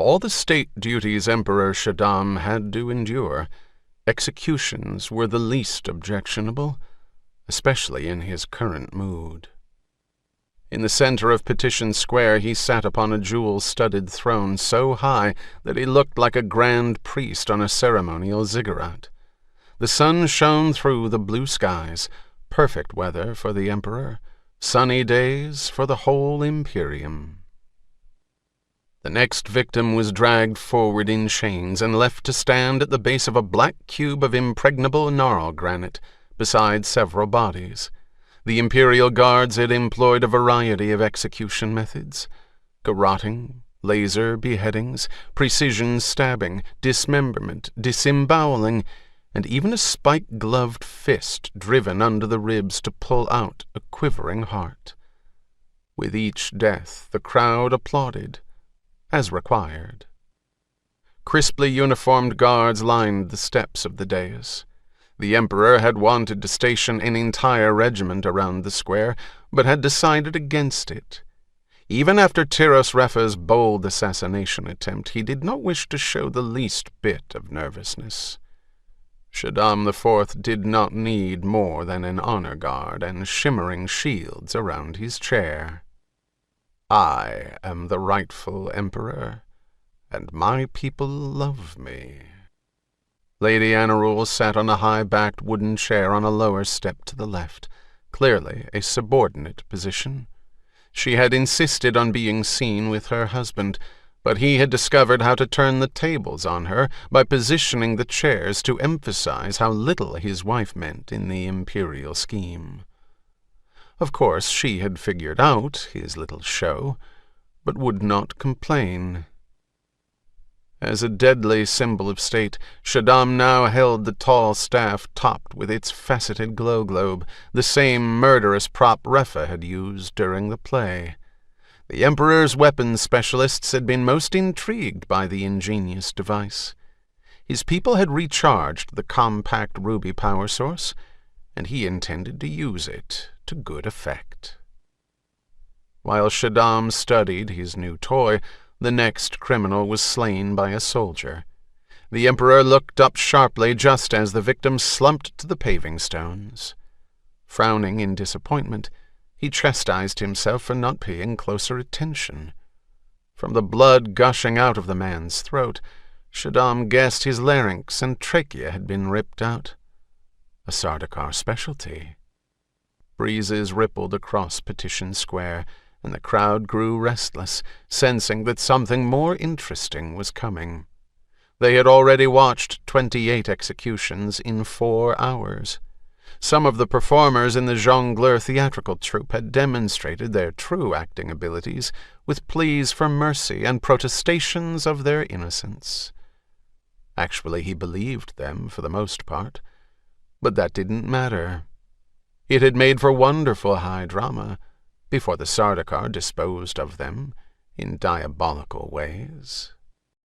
all the state duties Emperor Shaddam had to endure, executions were the least objectionable, especially in his current mood. In the center of Petition Square he sat upon a jewel-studded throne so high that he looked like a grand priest on a ceremonial ziggurat. The sun shone through the blue skies, perfect weather for the Emperor, sunny days for the whole Imperium. The next victim was dragged forward in chains and left to stand at the base of a black cube of impregnable gnarl granite, beside several bodies. The Imperial Guards had employed a variety of execution methods: garroting, laser beheadings, precision stabbing, dismemberment, disemboweling, and even a spike-gloved fist driven under the ribs to pull out a quivering heart. With each death the crowd applauded, as required. Crisply uniformed guards lined the steps of the dais. The Emperor had wanted to station an entire regiment around the square, but had decided against it. Even after Tyros Refa's bold assassination attempt, he did not wish to show the least bit of nervousness. Shaddam IV did not need more than an honor guard and shimmering shields around his chair. I am the rightful Emperor, and my people love me. Lady Anarul sat on a high-backed wooden chair on a lower step to the left, clearly a subordinate position. She had insisted on being seen with her husband, but he had discovered how to turn the tables on her by positioning the chairs to emphasize how little his wife meant in the imperial scheme. Of course, she had figured out his little show, but would not complain. As a deadly symbol of state, Shaddam now held the tall staff topped with its faceted glow globe, the same murderous prop Refa had used during the play. The Emperor's weapons specialists had been most intrigued by the ingenious device. His people had recharged the compact ruby power source, and he intended to use it to good effect. While Shaddam studied his new toy, the next criminal was slain by a soldier. The Emperor looked up sharply just as the victim slumped to the paving stones. Frowning in disappointment, he chastised himself for not paying closer attention. From the blood gushing out of the man's throat, Shaddam guessed his larynx and trachea had been ripped out. A Sardaukar specialty. Breezes rippled across Petition Square, and the crowd grew restless, sensing that something more interesting was coming. They had already watched 28 executions in 4 hours. Some of the performers in the jongleur theatrical troupe had demonstrated their true acting abilities with pleas for mercy and protestations of their innocence. Actually, he believed them for the most part, but that didn't matter. It had made for wonderful high drama, before the Sardaukar disposed of them in diabolical ways.